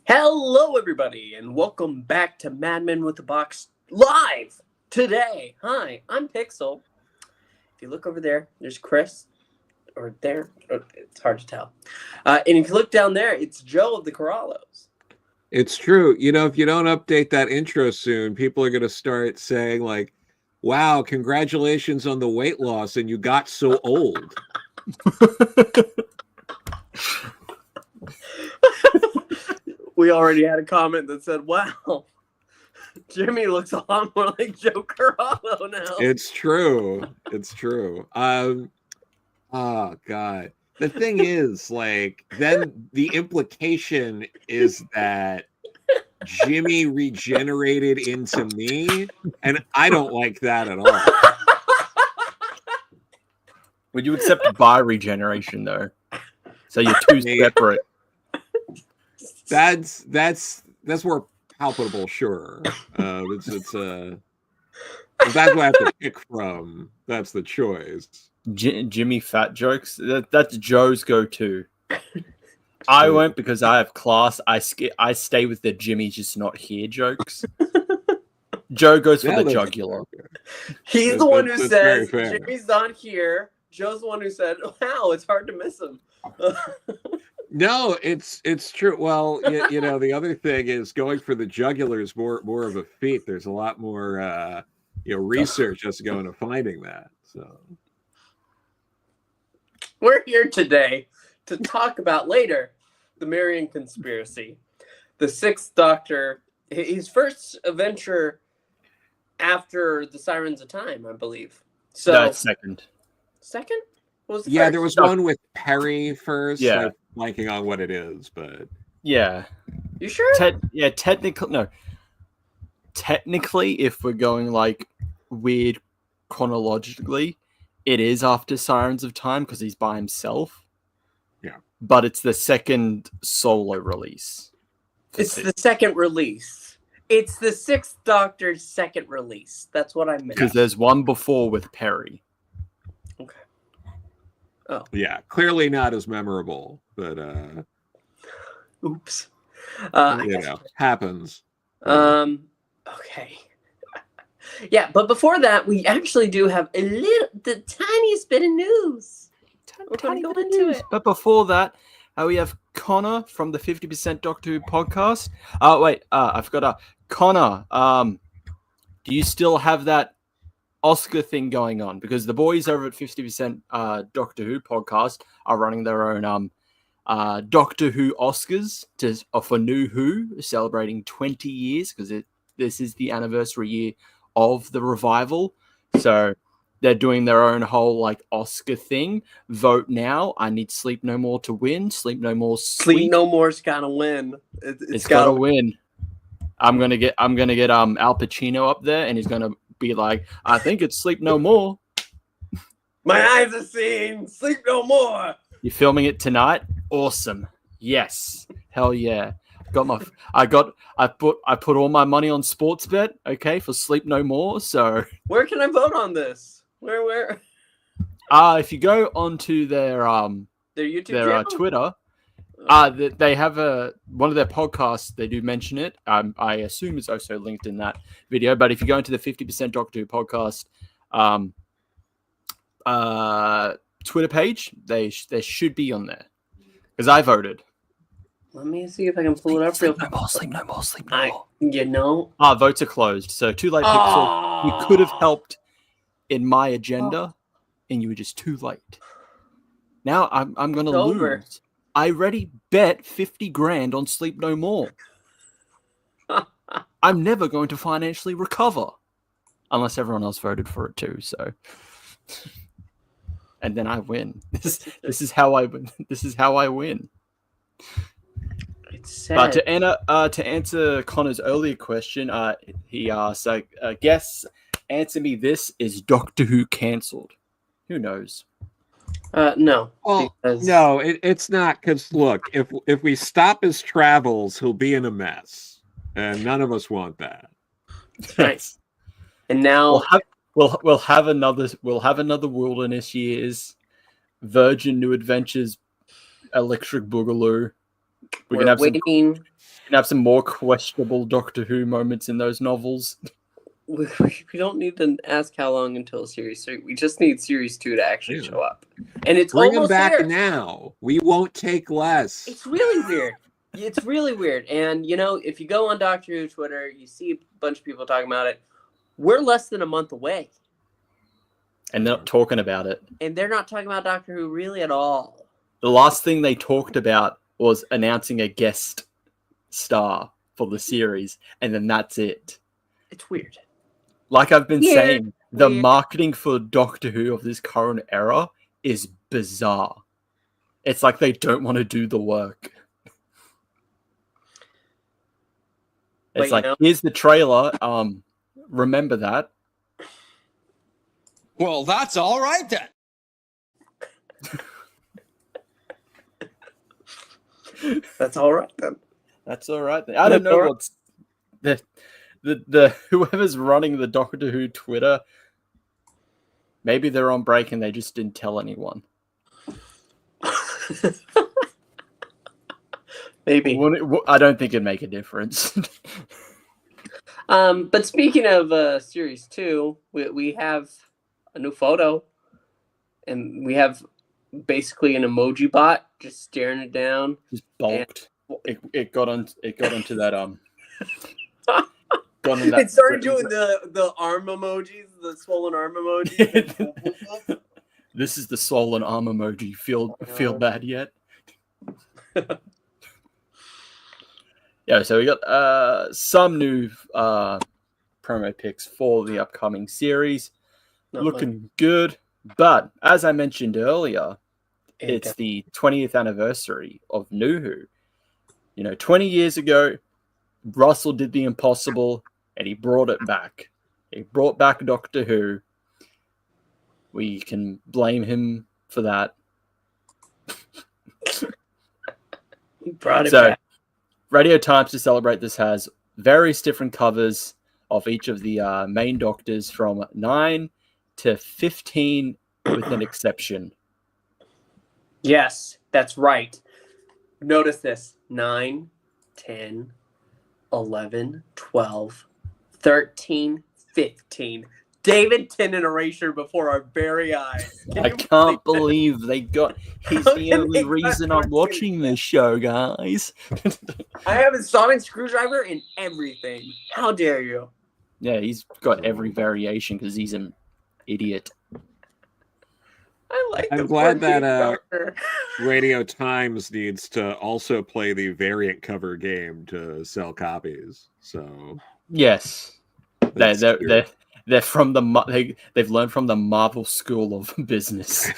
Hello, everybody, and welcome back to Madmen with the Box live today. Hi, I'm Pixel. If you look over there, there's Chris, or there, it's hard to tell. And if you look down there, it's Joe of the Corallos. It's true. You know, if you don't update that intro soon, people are going to start saying like, wow, congratulations on the weight loss, and you got so old. We already had a comment that said, wow, Jimmy looks a lot more like Joe Corallo now. It's true. It's true. Oh, God. The thing is, like, then the implication is that Jimmy regenerated into me, and I don't like that at all. Would you accept bi regeneration though? So you're two separate. That's more palpable, sure. It's that's what I have to pick from. That's the choice. Jimmy fat jokes. That's Joe's go-to. I won't because I have class. I stay with the Jimmy's just not here jokes. Joe goes for the jugular. He's the one who says Jimmy's not here. Joe's the one who said, "Wow, it's hard to miss him." No, it's true. Well, you know, the other thing is going for the jugular is more of a feat. There's a lot more research has to go into finding that. So we're here today to talk about later the Marian Conspiracy, the Sixth Doctor, his first adventure after the Sirens of Time, I believe. So that's second. Second? What was the yeah, first? there was one with Perry first. Yeah. I'm blanking on what it is, but yeah. You sure? Technically, if we're going like weird chronologically, it is after Sirens of Time because he's by himself. Yeah. But it's the second solo release. It's the second release. It's the Sixth Doctor's second release. That's what I meant. Because there's one before with Perry. Okay. Oh. Yeah, clearly not as memorable, but oops. Happens. Okay. Yeah, but before that, we actually do have the tiniest bit of news. We're going to go into it. But before that, we have Connor from the 50% Doctor Who podcast. I forgot. Connor, do you still have that Oscar thing going on? Because the boys over at 50% Doctor Who podcast are running their own Doctor Who Oscars for New Who, celebrating 20 years because this is the anniversary year of the revival. So they're doing their own whole like Oscar thing. Vote now. I need Sleep No More to win. Sleep No More. Sleep No More's gotta win. It's gotta win. I'm gonna get Al Pacino up there, and he's gonna be like, I think it's Sleep No More. My eyes are seeing Sleep No More. You're filming it tonight? Awesome. Yes. Hell yeah. I put all my money on Sportsbet, okay, for Sleep No More. So where can I vote on this? Where? If you go onto their YouTube channel? Twitter, they have one of their podcasts. They do mention it. I assume it's also linked in that video. But if you go into the 50% Doctor Who podcast Twitter page, they should be on there because I voted. Let me see if I can pull it up. Sleep no more. You know, votes are closed. So too late, Pixel. You could have helped in my agenda, and you were just too late. Now I'm gonna lose. I already bet 50 grand on Sleep No More. I'm never going to financially recover unless everyone else voted for it too. So, and then I win. This is how I win. This is how I win. It's sad. But to answer Connor's earlier question, he asked, guess, answer me this, is Doctor Who cancelled? Who knows? No. Well, no, it's not, because look, if we stop his travels, he'll be in a mess. And none of us want that. Nice. And now We'll have another Wilderness Years, Virgin New Adventures, Electric Boogaloo. We're waiting. Have some more questionable Doctor Who moments in those novels. We don't need to ask how long until Series 3. We just need Series 2 to actually show up. And it's Bring almost them back there. now. We won't take less. It's really weird. It's really weird. And, you know, if you go on Doctor Who Twitter, you see a bunch of people talking about it. We're less than a month away. And they're not talking about it. And they're not talking about Doctor Who really at all. The last thing they talked about was announcing a guest star for the series. And then that's it. It's weird. Like I've been saying, the marketing for Doctor Who of this current era is bizarre. It's like they don't want to do the work. It's like, here's the trailer. Remember that. Well, that's all right then. That's all right then. That's all right then. I don't know what's the whoever's running the Doctor Who Twitter. Maybe they're on break and they just didn't tell anyone. Maybe. I don't think it'd make a difference. But speaking of Series 2, we have a new photo. And we have basically an emoji bot just staring it down. Just bulked. It got onto that it started doing the arm emojis, the swollen arm emojis. This is the swollen arm emoji. Feel bad yet? Yeah, so we got some new promo pics for the upcoming series. Looking good. But as I mentioned earlier, it's the 20th anniversary of New Who. You know, 20 years ago, Russell did the impossible and he brought it back. He brought back Doctor Who. We can blame him for that. He brought it back. Radio Times to celebrate this has various different covers of each of the main Doctors from 9 to 15 with an exception. Yes, that's right. Notice this. 9, 10, 11, 12, 13, 15. David Tennant erasure before our very eyes. I can't believe they got... He's the only reason I'm watching this show, guys. I have a sonic screwdriver and everything. How dare you? Yeah, he's got every variation because he's an idiot. I'm glad that Radio Times needs to also play the variant cover game to sell copies. So yes, they're from they've learned from the Marvel School of Business.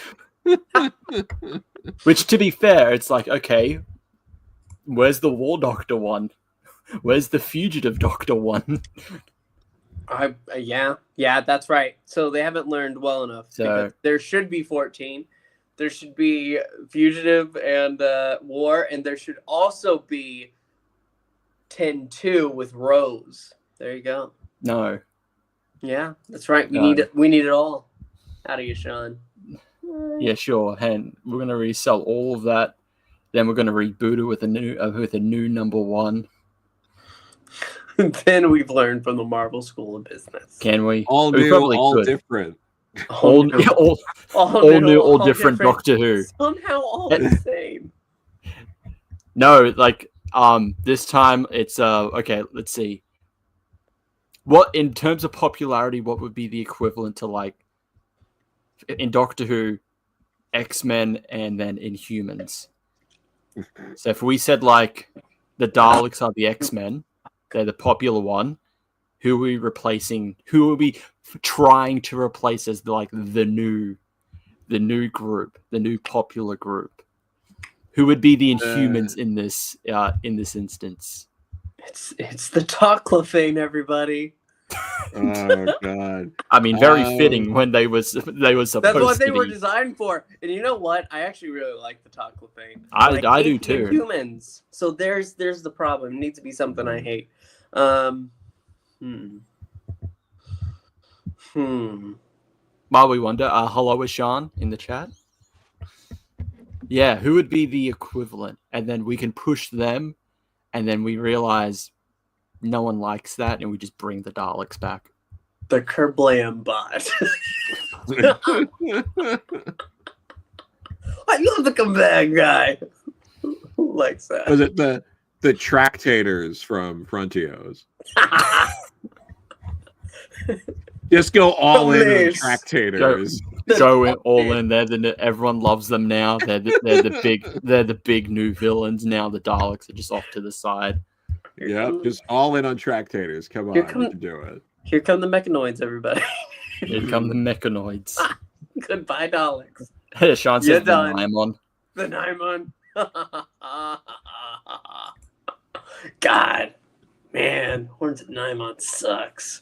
Which, to be fair, it's like, okay, where's the War Doctor one? Where's the Fugitive Doctor one? Yeah, that's right. So they haven't learned well enough. So there should be 14. There should be Fugitive and War, and there should also be 10-2 with Rose. There you go. No. Yeah, that's right. We need it all out of you, Sean. Yeah, sure. And we're gonna resell all of that. Then we're gonna reboot it with a new number one. Then we've learned from the Marvel School of Business. Can we? All new, all different. All new, all different Doctor Who. Somehow all the same. No, like this time it's okay, let's see. What, in terms of popularity, what would be the equivalent to, like, in Doctor Who, X-Men and then Inhumans? So if we said, like, the Daleks are the X-Men, they're the popular one, who are we replacing? Who are we trying to replace as the new group, the new popular group? Who would be the Inhumans in this instance? It's the Toclafane, everybody. Oh God! I mean, very fitting when they was supposed to. That's what they were designed for. And you know what? I actually really like the Toclafane. I do too. Humans. So there's the problem. It needs to be something I hate. While we wonder, hello, Ashan in the chat. Yeah, who would be the equivalent? And then we can push them, and then we realize no one likes that, and we just bring the Daleks back. The Kerblam bot. I love the Kabang guy. Who likes that? Was it the Tractators from Frontios? Just go all in on Please. Tractators. Go all in there. Everyone loves them now. They're the big new villains now. The Daleks are just off to the side. Yep, just all in on Tractators. Come on, you can do it. Here come the mechanoids, everybody. Here come the mechanoids. Goodbye, Daleks. Hey, Sean says You're the done. Naimon. The Naimon. God, man, Horns of Naimon sucks.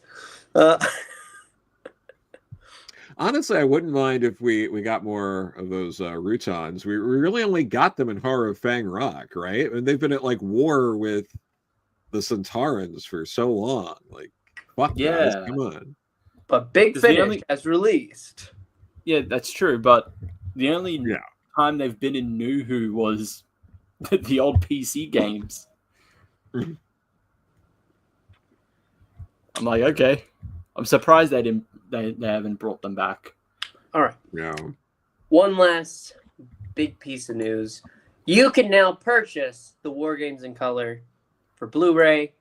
Honestly, I wouldn't mind if we got more of those Rutons. We really only got them in Horror of Fang Rock, right? And they've been at like war with the Centaurans for so long. Like, fuck, guys, come on. But Big Finish has released. Yeah, that's true. But the only time they've been in New Who was the old PC games. I'm like, okay. I'm surprised they haven't brought them back. All right. Yeah. One last big piece of news. You can now purchase the War Games in color for Blu-ray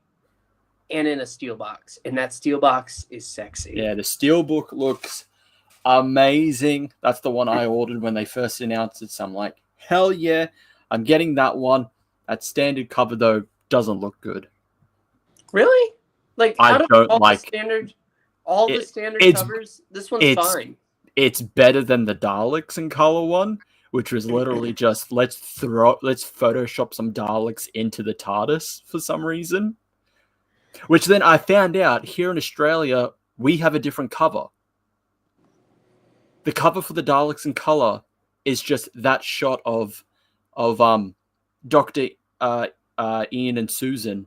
and in a steelbox. And that steelbox is sexy. Yeah, the steelbook looks amazing. That's the one I ordered when they first announced it. So I'm like, hell yeah, I'm getting that one. That standard cover, though, doesn't look good. Really? Like, I don't like the standard covers. This one's fine. It's better than the Daleks in color one, which was literally just let's Photoshop some Daleks into the TARDIS for some reason. Which then I found out here in Australia we have a different cover. The cover for the Daleks in color is just that shot of Dr. Ian and Susan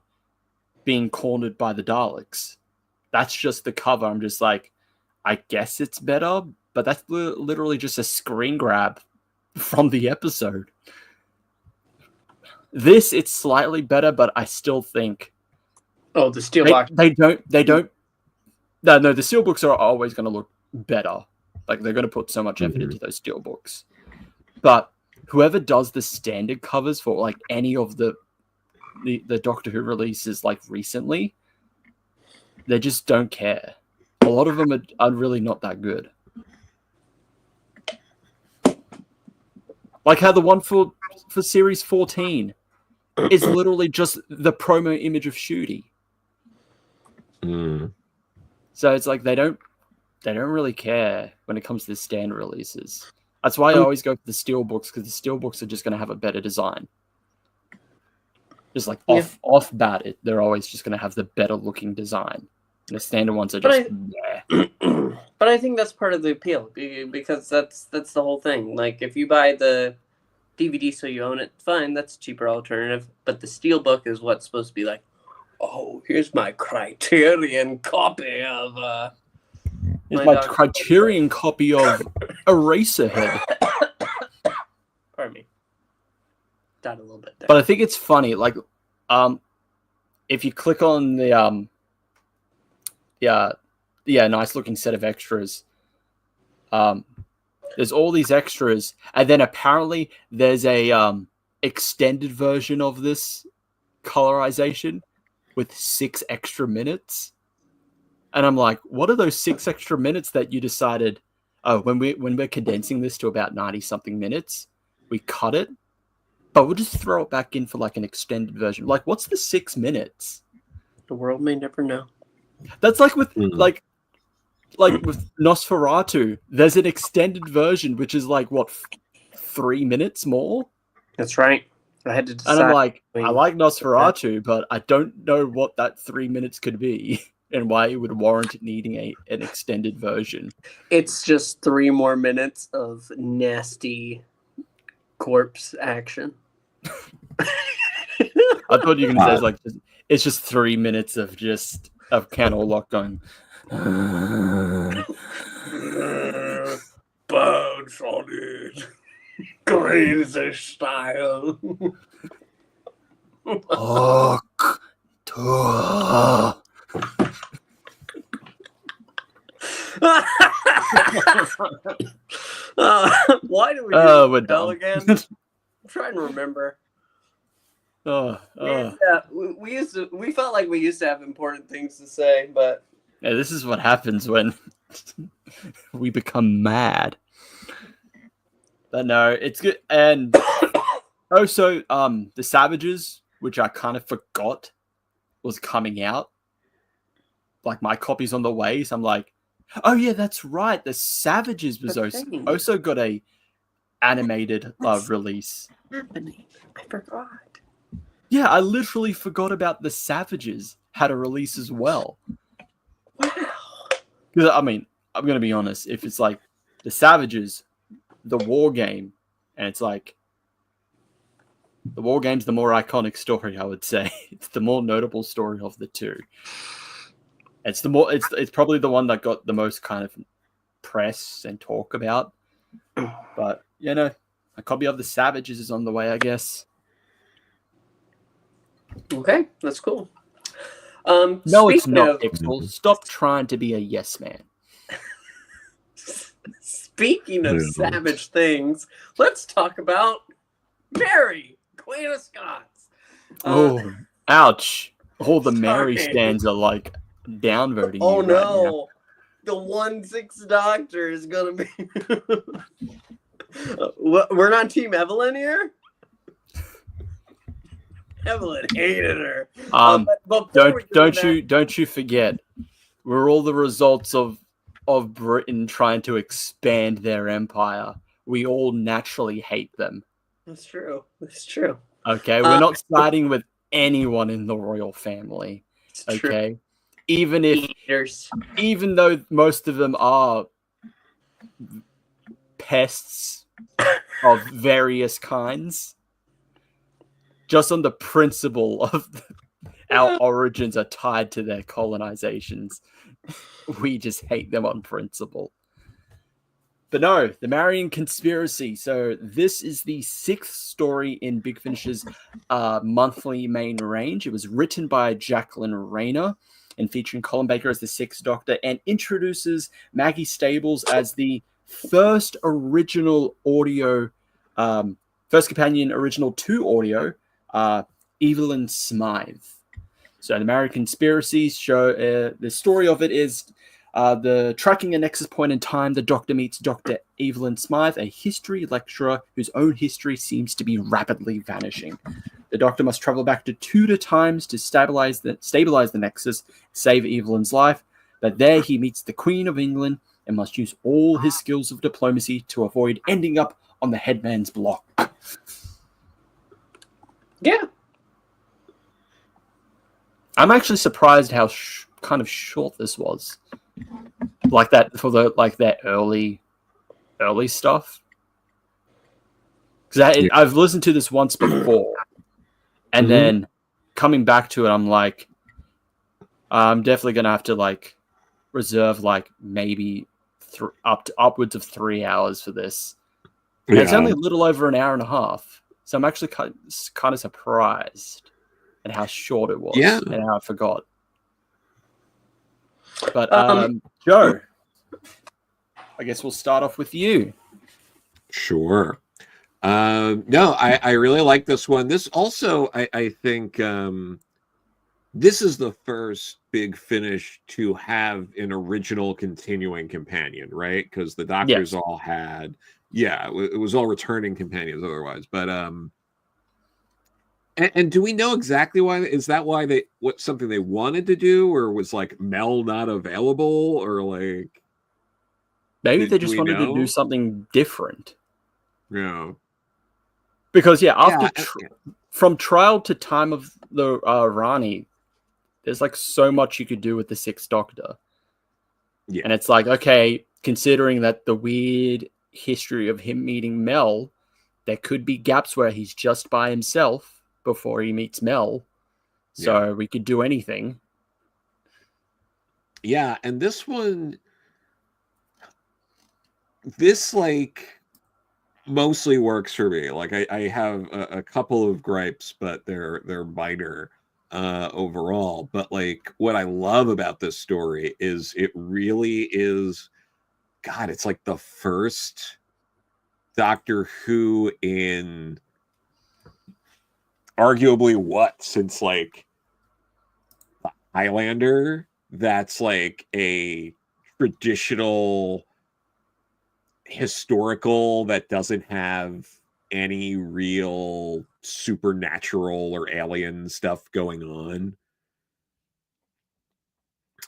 being cornered by the Daleks. That's just the cover. I'm just like, I guess it's better, but that's literally just a screen grab from the episode. This, it's slightly better, but I still think... Oh, the steelbook. They don't... No, the steelbooks are always going to look better. Like, they're going to put so much effort into those steelbooks. But whoever does the standard covers for, like, any of the Doctor Who releases, like, recently, they just don't care. A lot of them are really not that good. Like how the one for Series 14 is literally just the promo image of Shooty. So it's like they don't really care when it comes to the standard releases. That's why I always go for the steelbooks, because the steelbooks are just going to have a better design. Just like off bat, they're always just going to have the better looking design. The standard ones are just But I think that's part of the appeal, because that's the whole thing. Like, if you buy the DVD so you own it, fine, that's a cheaper alternative. But the steelbook is what's supposed to be like, oh, here's my Criterion copy of here's my Criterion copy of Eraserhead. Pardon me. Died a little bit there. But I think it's funny, like, if you click on the nice looking set of extras. There's all these extras, and then apparently there's a extended version of this colorization with 6 extra minutes. And I'm like, what are those 6 extra minutes that you decided? Oh, when we're condensing this to about 90 something minutes, we cut it, but we'll just throw it back in for like an extended version. Like, what's the 6 minutes? The world may never know. That's like with like with Nosferatu, there's an extended version which is like what 3 minutes more. That's right. I had to decide. And I'm like, I like Nosferatu, but I don't know what that 3 minutes could be and why it would warrant needing an extended version. It's just 3 more minutes of nasty corpse action. I thought you were going to say it's just 3 minutes of Ken Orlock going, Bone solid. Crazy style. Talk to. Why do we We're do Bell done. again? I'm trying to remember. We felt like we used to have important things to say, but Yeah, this is what happens when we become mad. But no, it's good. And also, the Savages, which I kind of forgot was coming out. Like my copy's on the way, so I'm like, oh yeah, that's right. The Savages was also got a animated release. happening. I forgot. Yeah, I literally forgot about the Savages had a release as well. Wow. Because I mean, I'm gonna be honest. If it's like the Savages, the war game, and it's like the war game's the more iconic story, I would say. It's the more notable story of the two. It's probably the one that got the most kind of press and talk about. But you know, a copy of the Savages is on the way, I guess. Okay, that's cool. No, it's not, Pixel. Stop trying to be a yes man. Speaking of savage things, let's talk about Mary, Queen of Scots. Ouch. All the Mary stands are like downvoting you right now. The 1/6 Doctor is gonna be we're not Team Evelyn here. Evelyn hated her. Don't you forget, we're all the results of Britain trying to expand their empire. We all naturally hate them. That's true. That's true. Okay, we're not siding with anyone in the royal family. Okay, true. even though most of them are pests of various kinds, just on the principle of our origins are tied to their colonizations, we just hate them on principle. But no, the Marian Conspiracy. So this is the 6th story in Big Finish's monthly main range. It was written by Jacqueline Rayner and featuring Colin Baker as the 6th Doctor, and introduces Maggie Stables as the first original audio, first companion original to audio, Evelyn Smythe. So the Marian Conspiracy show, the story of it is the tracking a nexus point in time, the Doctor meets Dr. Evelyn Smythe, a history lecturer whose own history seems to be rapidly vanishing. The Doctor must travel back to Tudor times to stabilize the nexus, save Evelyn's life, but there he meets the Queen of England and must use all his skills of diplomacy to avoid ending up on the headman's block. Yeah. I'm actually surprised how kind of short this was. Like that for that early stuff. Because I've listened to this once before, and then coming back to it, I'm like, I'm definitely gonna have to reserve maybe upwards of 3 hours for this. And it's only a little over an hour and a half, so I'm actually kind of surprised at how short it was and how I forgot. But Joe, I guess we'll start off with you. Sure. No, I really like this one. This also, I think, this is the first Big Finish to have an original continuing companion, right? Because the Doctors all had, it was all returning companions otherwise. But and do we know exactly why? Is that why something they wanted to do, or was Mel not available, or maybe they just wanted to do something different? Yeah. Because from trial to time of the Rani, there's so much you could do with the 6th Doctor. Yeah. And it's okay, considering that the weird history of him meeting Mel, there could be gaps where he's just by himself before he meets Mel. So we could do anything. Yeah, and this one, this like mostly works for me. Like I have a couple of gripes, but they're minor overall. But like what I love about this story is it really is, God, it's like the first Doctor Who in arguably what, since like Highlander, that's like a traditional historical that doesn't have any real supernatural or alien stuff going on.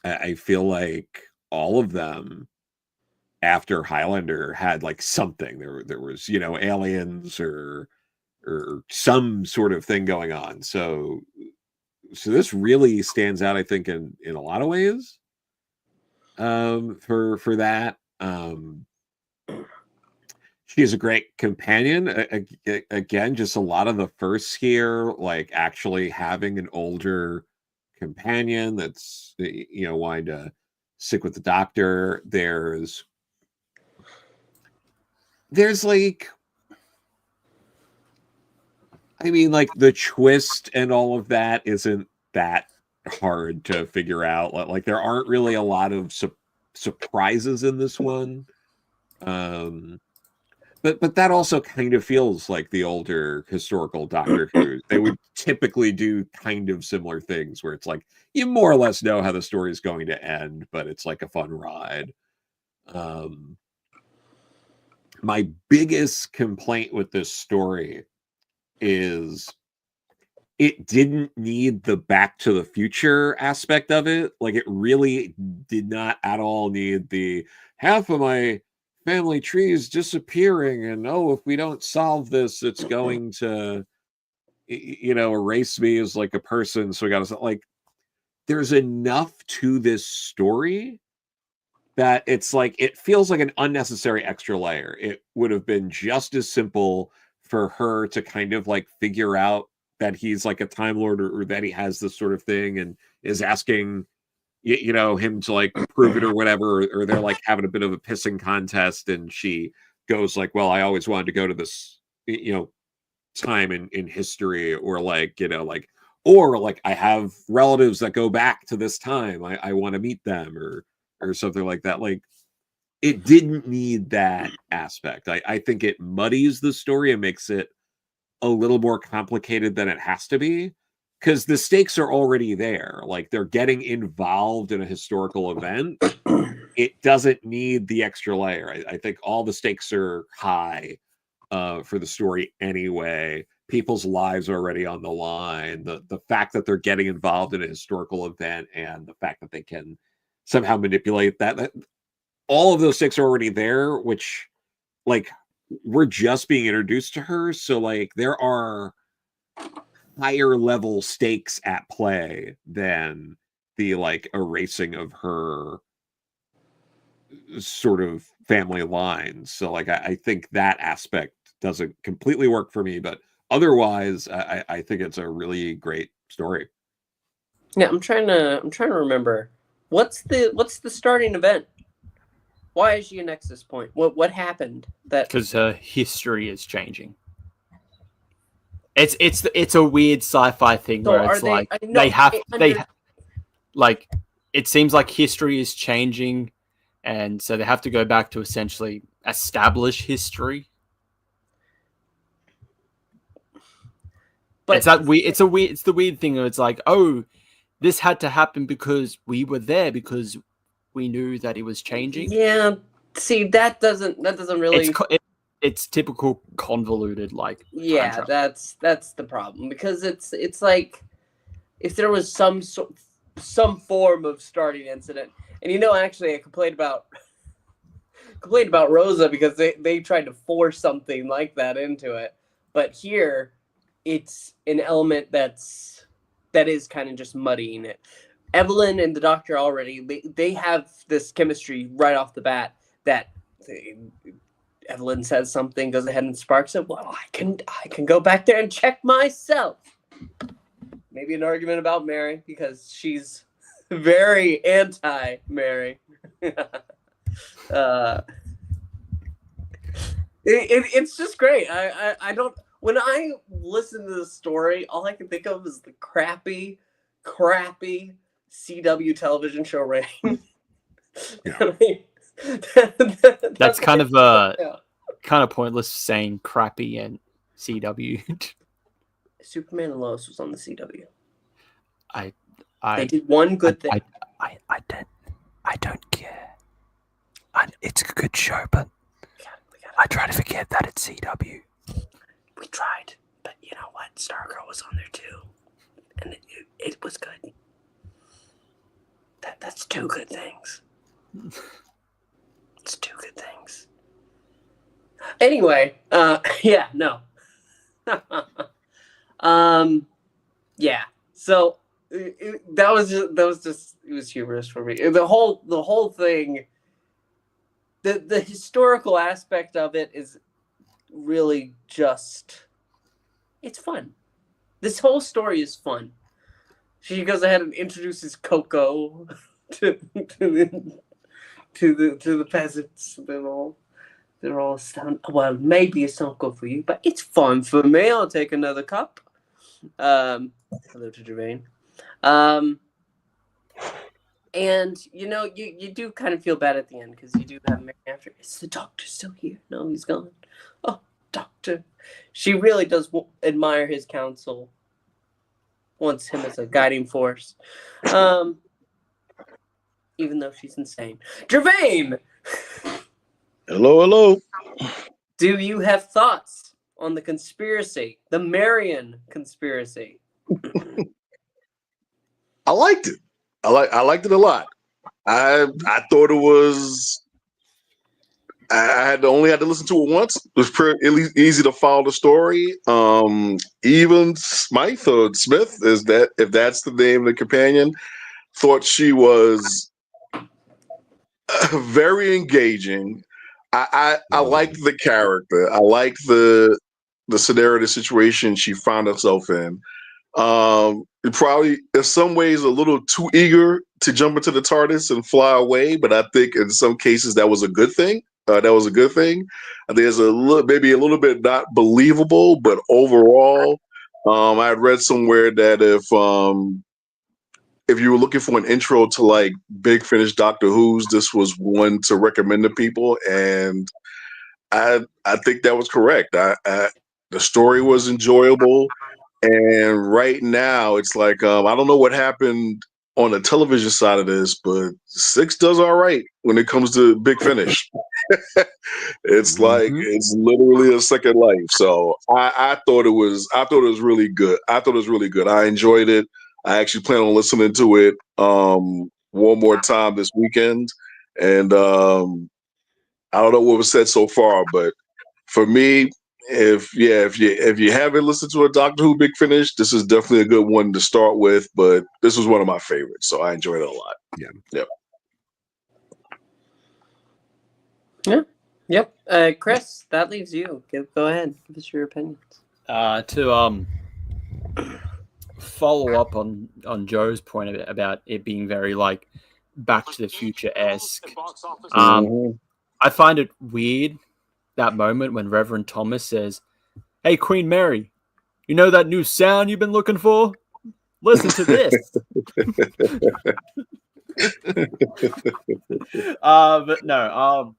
I feel like all of them after Highlander had like something. There was, you know, aliens or some sort of thing going on. So this really stands out, I think, in a lot of ways. For that. She's a great companion. Again, just a lot of the firsts here, like actually having an older companion that's, you know, wanting to stick with the Doctor. There's like, I mean, like the twist and all of that isn't that hard to figure out. Like there aren't really a lot of surprises in this one. But that also kind of feels like the older historical Doctor Who. They would typically do kind of similar things where it's like you more or less know how the story is going to end, but it's like a fun ride. My biggest complaint with this story is it didn't need the Back to the Future aspect of it. Like it really did not at all need the half of my family tree is disappearing, and oh, if we don't solve this, it's going to, you know, erase me as like a person. So we got to like, there's enough to this story that it's like it feels like an unnecessary extra layer. It would have been just as simple for her to kind of like figure out that he's like a Time Lord, or that he has this sort of thing and is asking, you know, him to like prove it or whatever, or they're like having a bit of a pissing contest, and she goes like, well, I always wanted to go to this, you know, time in history, or like, you know, like, or like I have relatives that go back to this time, I want to meet them, or something like that. Like it didn't need that aspect. I think it muddies the story and makes it a little more complicated than it has to be, because the stakes are already there. Like they're getting involved in a historical event. It doesn't need the extra layer. I think all the stakes are high for the story anyway. People's lives are already on the line. The fact that they're getting involved in a historical event, and the fact that they can somehow manipulate that all of those stakes are already there, which like we're just being introduced to her. So like there are higher level stakes at play than the like erasing of her sort of family lines. So like I think that aspect doesn't completely work for me, but otherwise I think it's a really great story. Yeah, I'm trying to remember what's the starting event. Why is she a Nexus point? What happened? That Because her history is changing. It's a weird sci-fi thing so where are it's they? like I know, like it seems like history is changing, and so they have to go back to essentially establish history. but It's the weird thing where it's like, oh, this had to happen because we were there, because we knew that it was changing. yeah. See, that doesn't really. It's typical convoluted like. Yeah, that's the problem, because it's like if there was some form of starting incident, and you know, actually, I complained about Rosa because they tried to force something like that into it, but here it's an element that is kind of just muddying it. Evelyn and the Doctor already they have this chemistry right off the bat that. Evelyn says something, goes ahead and sparks it. Well, I can go back there and check myself. Maybe an argument about Mary, because she's very anti-Mary. It's just great. I don't. When I listen to the story, all I can think of is the crappy CW television show rating. Yeah. That's kind of yeah. kind of pointless saying crappy and CW. Superman and Lois was on the CW. They I did one good thing. I don't care. It's a good show, but I try to forget that it's CW. We tried, but you know what? Stargirl was on there too, and it was good. That's two good things. It's two good things. Anyway, yeah, no. Yeah. So that was just it was humorous for me. The whole thing. The historical aspect of it is really just, it's fun. This whole story is fun. She goes ahead and introduces Coco to the peasants. They're all astounded. Well, maybe it's not good for you, but it's fun for me. I'll take another cup. Hello to Gevain. And you do kind of feel bad at the end because you do have Mary after. Is the doctor still here? No, he's gone. Oh, doctor. She really does admire his counsel. Wants him as a guiding force. Even though she's insane. Gevain! Hello. Do you have thoughts on the conspiracy? The Marian Conspiracy? I liked it. I liked it a lot. I thought it was. I only had to listen to it once. It was pretty easy to follow the story. Even Smythe or Smith is that, if that's the name of the companion, thought she was very engaging. I liked the character. I liked the scenario, the situation she found herself in. Probably in some ways a little too eager to jump into the TARDIS and fly away, but I think in some cases that was a good thing. I think there's maybe a little bit not believable, but overall, I had read somewhere that if you were looking for an intro to like Big Finish Doctor Who's, this was one to recommend to people, and I think that was correct. The story was enjoyable. And right now, it's like I don't know what happened on the television side of this, but 6 does all right when it comes to Big Finish. It's like it's literally a second life. So I thought it was really good. I enjoyed it. I actually plan on listening to it one more time this weekend. And I don't know what was said so far, but for me, if you haven't listened to a Doctor Who Big Finish, this is definitely a good one to start with. But this was one of my favorites, so I enjoyed it a lot. Yep. Chris, that leaves you. Go ahead. Give us your opinions. To follow up on Joe's point about it being very like Back to the Future-esque. I find it weird that moment when Reverend Thomas says, "Hey, Queen Mary, you know that new sound you've been looking for? Listen to this." But no,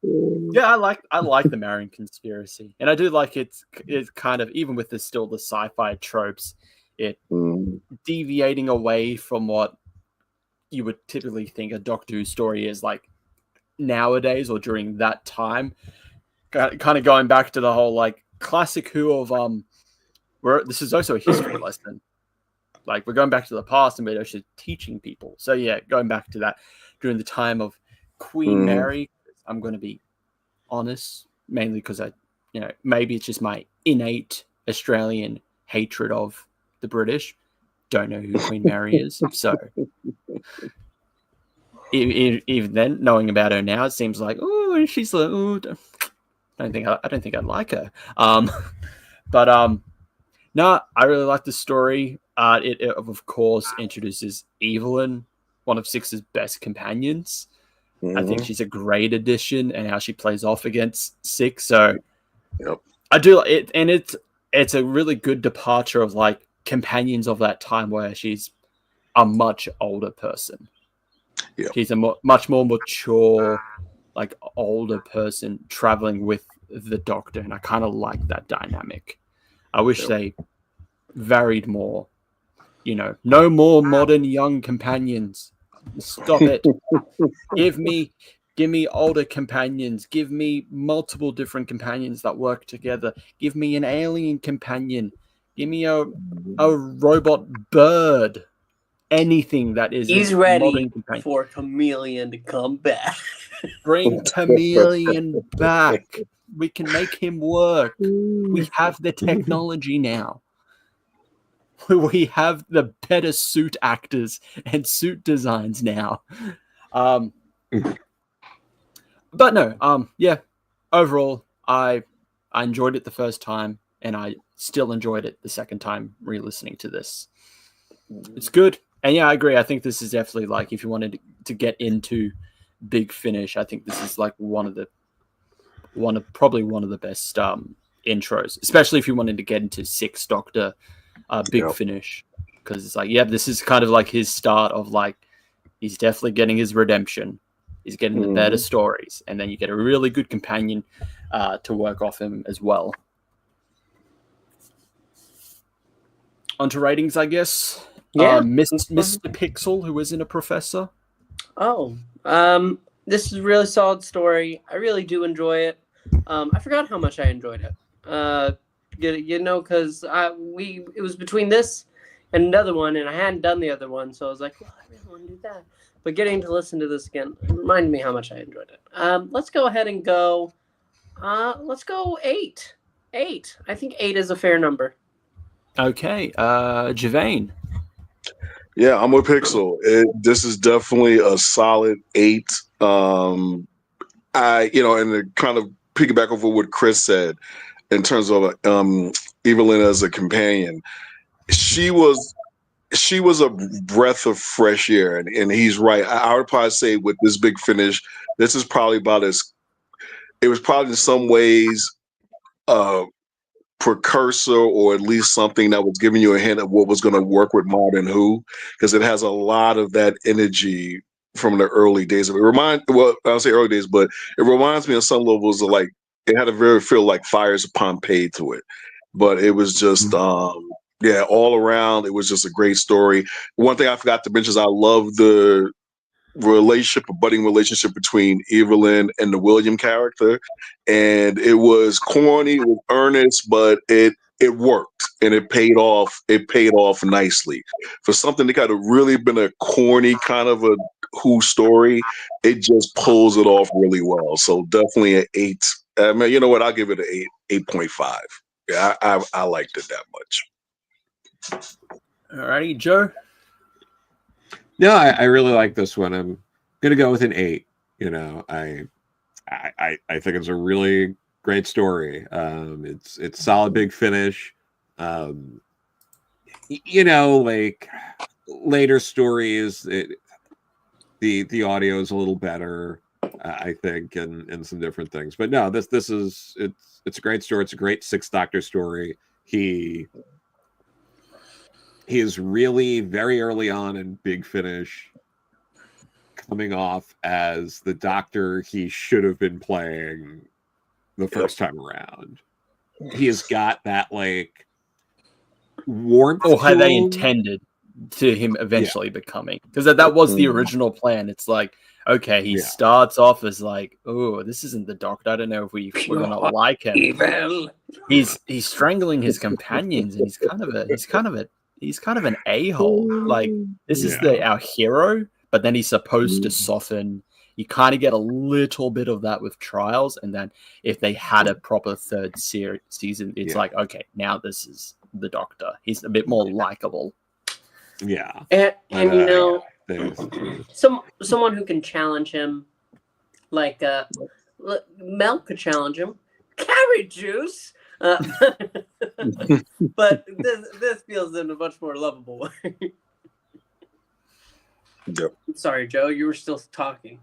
yeah, I like the Marian Conspiracy, and I do like it's kind of, even with still the sci-fi tropes, it deviating away from what you would typically think a Doctor Who story is like nowadays or during that time. Kind of going back to the whole like classic Who of where this is also a history lesson. Like we're going back to the past and we're actually teaching people. So yeah, going back to that during the time of Queen Mary, I'm going to be honest, mainly because maybe it's just my innate Australian hatred of the British. Don't know who Queen Mary is, so even then, knowing about her now, it seems like she's like I don't think I'd like her. But no, I really like the story. It of course introduces Evelyn, one of Six's best companions. Mm-hmm. I think she's a great addition, and how she plays off against Six. So Yep. I do it, and it's a really good departure of like companions of that time where she's a much older person. Yep. She's a much more mature, like older person traveling with the Doctor, and I kind of like that dynamic. I wish they varied more. You know, no more modern young companions. Stop it. Give me older companions. Give me multiple different companions that work together. Give me an alien companion. Give me a robot bird. Anything that is He's a ready modern companion. for Chameleon to come back. Bring Chameleon back. We can make him work. We have the technology now. We have the better suit actors and suit designs now. But no, yeah. Overall, I enjoyed it the first time, and I still enjoyed it the second time re-listening to this. It's good. And yeah, I agree. I think this is definitely like, if you wanted to get into Big Finish, I think this is like probably one of the best intros, especially if you wanted to get into Sixth Doctor Big Finish, because it's like, yeah, this is kind of like his start of like, he's definitely getting his redemption. He's getting the better stories, and then you get a really good companion to work off him as well. On to ratings, I guess. Yeah. Mr. Pixel, who isn't a professor. Oh, this is a really solid story. I really do enjoy it. I forgot how much I enjoyed it. Because it was between this and another one, and I hadn't done the other one, so I was like, well, I really want to do that. But getting to listen to this again reminded me how much I enjoyed it. Let's go ahead and go. Let's go 8. 8. I think 8 is a fair number. Okay, Gevain. Yeah, I'm with Pixel. This is definitely a solid 8. And to kind of piggyback over what Chris said in terms of Evelyn as a companion, she was a breath of fresh air, and he's right. I would probably say with this Big Finish, this is probably it was probably in some ways precursor, or at least something that was giving you a hint of what was going to work with Modern Who, because it has a lot of that energy from the early days. I don't say early days, but it reminds me on some levels of like, it had a very feel like Fires of Pompeii to it, but it was just all around, it was just a great story. One thing I forgot to mention is I love the budding relationship between Evelyn and the William character, and it was corny, it was earnest, but it worked, and it paid off. It paid off nicely for something that kind of really been a corny kind of a Who story. It just pulls it off really well. So definitely an 8. I mean, you know what? I'll give it an 8.5. Yeah, I liked it that much. Alrighty, Joe. No, I really like this one. I'm gonna go with an 8. You know, I think it's a really great story. It's solid Big Finish. Like later stories, the audio is a little better, I think, and some different things. But no, this is it's a great story. It's a great Sixth Doctor story. He is really very early on in Big Finish coming off as the Doctor he should have been playing the first time around. He has got that like warmth. Or how they intended to him eventually becoming. Because that was the original plan. It's like, okay, he starts off as like, oh, this isn't the Doctor. I don't know if we're gonna like him. Evil. He's strangling his companions, and he's kind of an a-hole. Like, this is our hero, but then he's supposed to soften. You kind of get a little bit of that with Trials, and then if they had a proper third season, it's like, okay, now this is the Doctor. He's a bit more likable. Yeah. And someone who can challenge him, like Mel could challenge him. Carrot juice! But this feels in a much more lovable way. Yep. Sorry, Joe, you were still talking.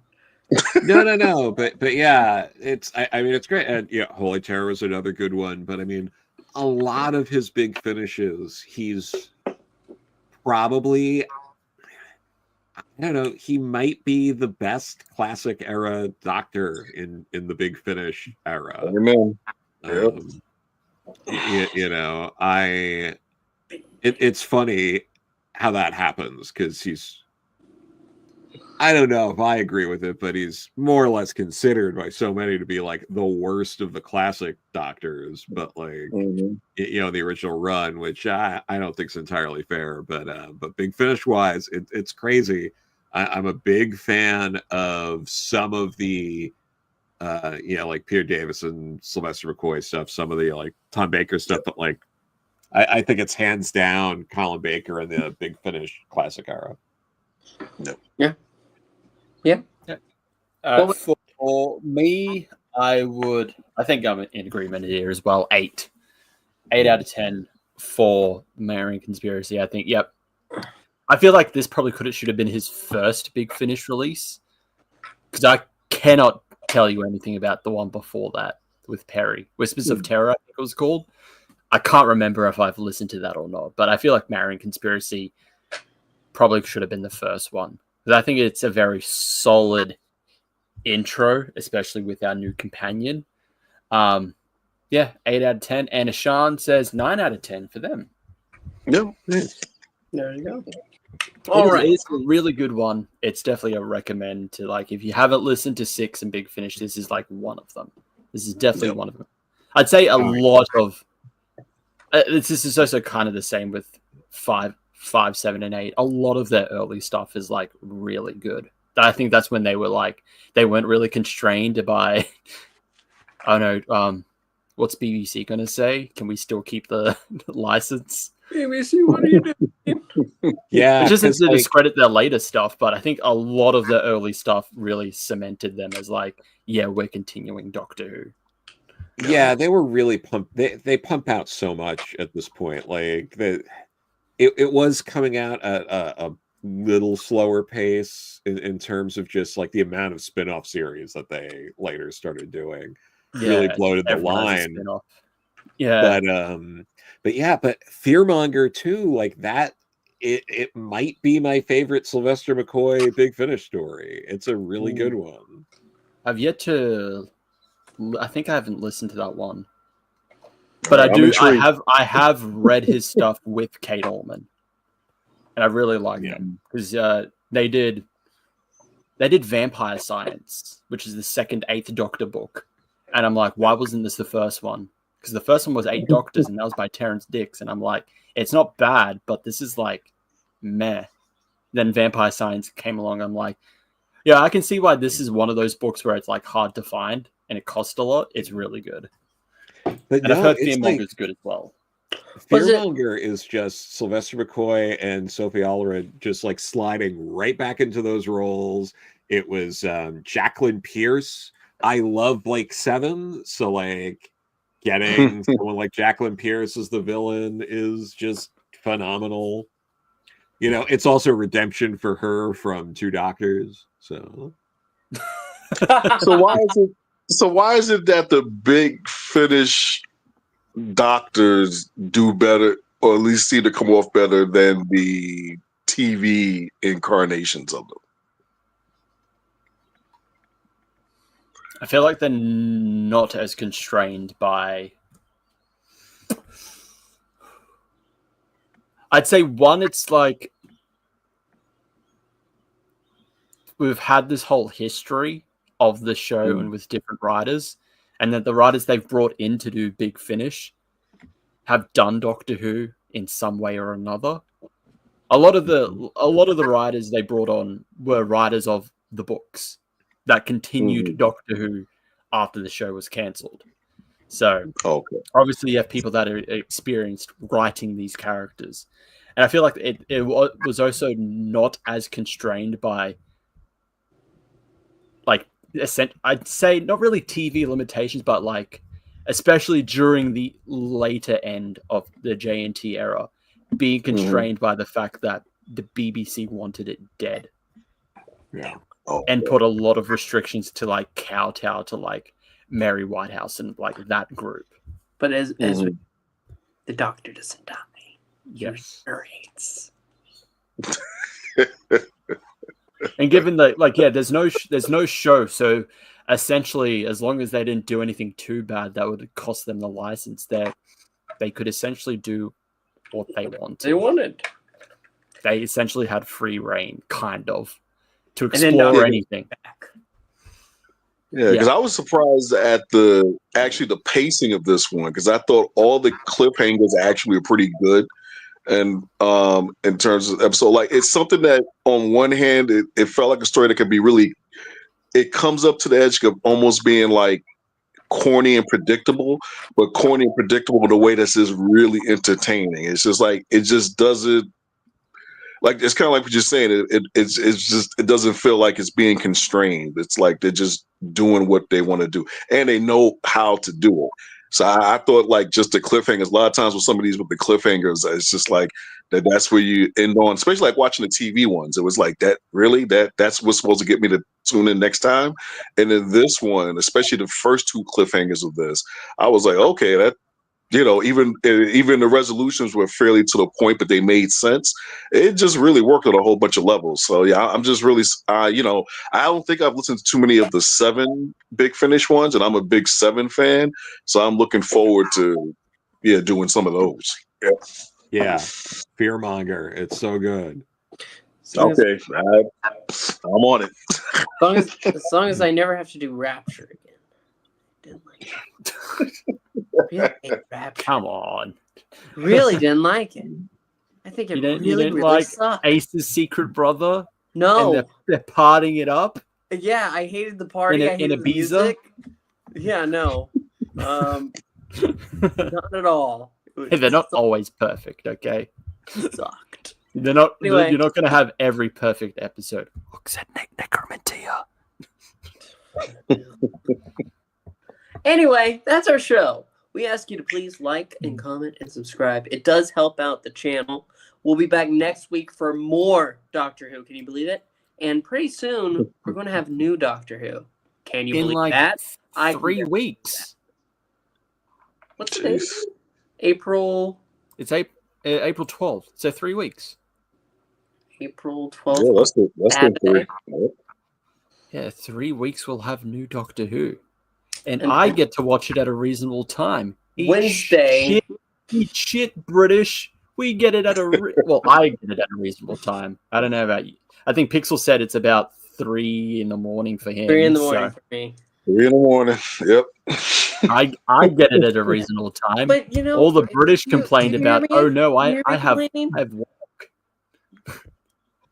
No. But yeah, I mean, it's great. And yeah, Holy Terror was another good one. But I mean, a lot of his big finishes, he's probably, I don't know, he might be the best classic era Doctor in the Big Finish era. Amen. Yep. It's funny how that happens because I don't know if I agree with it, but he's more or less considered by so many to be like the worst of the classic Doctors, but like the original run, which I don't think is entirely fair. But Big Finish wise, it's crazy. I'm a big fan of some of the like Peter Davison, Sylvester McCoy stuff, some of the like Tom Baker stuff, but like I think it's hands down Colin Baker in the Big Finish classic era. No. Yeah. For me, I think I'm in agreement here as well. 8 out of 10 for Marian Conspiracy. I think, yep. I feel like this probably should have been his first Big Finish release, because I cannot tell you anything about the one before that with Perry. Whispers of Terror, I think it was called. I can't remember if I've listened to that or not, but I feel like Marian Conspiracy probably should have been the first one. Because I think it's a very solid intro, especially with our new companion. 8 out of 10. And Ashan says 9 out of 10 for them. No. There you go. All right. It's a really good one. It's definitely a recommend to, like, if you haven't listened to 6 and Big Finish, this is like one of them. This is definitely one of them. I'd say a lot of this is also kind of the same with 5, 7, and 8. A lot of their early stuff is like really good. I think that's when they weren't really constrained by, I don't know, what's BBC going to say? Can we still keep the license? BBC, what are you doing? Yeah. Which isn't to discredit their later stuff, but I think a lot of the early stuff really cemented them as like, yeah, we're continuing Doctor Who. Yeah, they were really pumped. They pump out so much at this point. Like it was coming out at a little slower pace in terms of just like the amount of spin-off series that they later started doing. Yeah, really bloated the line. Yeah. But Fearmonger too, like that, it might be my favorite Sylvester McCoy Big Finish story. It's a really good one. I've yet to. I think I haven't listened to that one, but I do. I have read his stuff with Kate Allman, and I really like them because they did Vampire Science, which is the second 8th Doctor book, and I'm like, why wasn't this the first one? Because the first one was 8 Doctors, and that was by Terrence Dicks, and I'm like, it's not bad, but this is like meh. Then Vampire Science came along. I'm like, yeah, I can see why this is one of those books where it's like hard to find and it costs a lot. It's really good. But I've heard Fearmonger is good as well. Fearmonger is just Sylvester McCoy and Sophie Allred just like sliding right back into those roles. It was Jacqueline Pierce. I love Blake 7, so like getting someone like Jacqueline Pierce as the villain is just phenomenal. You know, it's also redemption for her from 2 Doctors. So why is it that the Big Finish Doctors do better, or at least seem to come off better than the TV incarnations of them? I feel like they're not as constrained by. I'd say one, it's like we've had this whole history of the show and with different writers, and that the writers they've brought in to do Big Finish have done Doctor Who in some way or another. A lot of the writers they brought on were writers of the books that continued Doctor Who after the show was cancelled. So obviously you have people that are experienced writing these characters. And I feel like it was also not as constrained by, like, I'd say not really TV limitations, but like, especially during the later end of the JNT era, being constrained by the fact that the BBC wanted it dead. Yeah. Oh, and put a lot of restrictions to like kowtow to like Mary Whitehouse and like that group. But as the Doctor doesn't die, Yes. he narrates. And given that, like, yeah, there's no show, so essentially, as long as they didn't do anything too bad, that would cost them the license. They could essentially do what they wanted. They wanted. They essentially had free reign, kind of, to And then explore Doctor anything. back. Yeah, because I was surprised at the pacing of this one, because I thought all the cliffhangers actually were pretty good. And in terms of episode, like, it's something that on one hand it felt like a story that could be really, it comes up to the edge of almost being like corny and predictable, but corny and predictable in a way that's just really entertaining. It's just like, it just doesn't, like, it's kind of like what you're saying. It's just, it doesn't feel like it's being constrained. It's like they're just doing what they want to do, and they know how to do it. So I thought, like, just the cliffhangers. A lot of times with some of these, with the cliffhangers, it's just like that's where you end on. Especially like watching the TV ones, it was like that. Really, that's what's supposed to get me to tune in next time. And then this one, especially the first two cliffhangers of this, I was like, okay, that. Even the resolutions were fairly to the point, but they made sense. It just really worked on a whole bunch of levels. So yeah, I'm just really, I don't think I've listened to too many of the 7 Big Finish ones, and I'm a big 7 fan. So I'm looking forward to, doing some of those. Yeah. Yeah. Fearmonger. It's so good. Okay, I'm on it. As long as I never have to do Rapture again. Didn't like it. Really hate Rapture. Come on. Really didn't like it. I think it You didn't really like sucked. Ace's secret brother? No. And they're partying it up? Yeah, I hated the party. I hated the Ibiza? music. Yeah, no. Not at all. Hey, they're not always perfect, okay? Sucked. They're not. Anyway. You're not going to have every perfect episode. Looks at Necromantia. Anyway, that's our show. We ask you to please like and comment and subscribe. It does help out the channel. We'll be back next week for more Doctor Who. Can you believe it? And pretty soon, we're going to have new Doctor Who. Can you believe that? 3 weeks. What's the date? April. It's April 12th. So 3 weeks. April 12th. Yeah, that's the 3. Yeah, 3 weeks we'll have new Doctor Who. And I get to watch it at a reasonable time. Wednesday. Eat shit, British. We get it at I get it at a reasonable time. I don't know about you. I think Pixel said it's about 3 in the morning for him. 3 in the morning for me. 3 in the morning. Yep. I get it at a reasonable time. But all the British complained about. Oh no, I have work.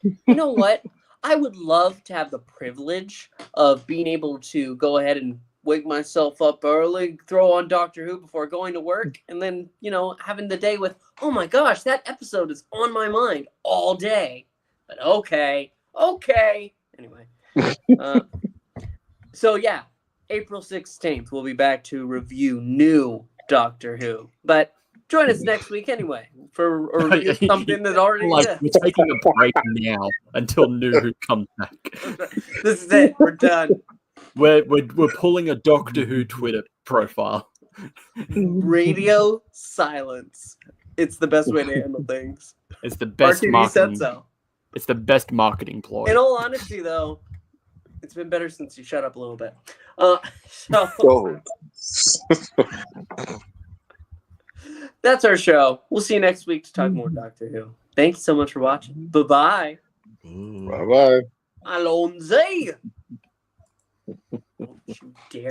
You know what? I would love to have the privilege of being able to go ahead and wake myself up early, throw on Doctor Who before going to work, and then, having the day with, oh my gosh, that episode is on my mind all day. But okay. Anyway. So yeah, April 16th, we'll be back to review new Doctor Who. But join us next week anyway for a review of something that already exists. We're taking a break now until New Who comes back. This is it. We're done. We're pulling a Doctor Who Twitter profile. Radio silence. It's the best way to handle things. It's the best RTD marketing. said so. It's the best marketing ploy. In all honesty, though, it's been better since you shut up a little bit. That's our show. We'll see you next week to talk more Doctor Who. Thank you so much for watching. Bye-bye. Bye-bye. Alonzi. Don't you dare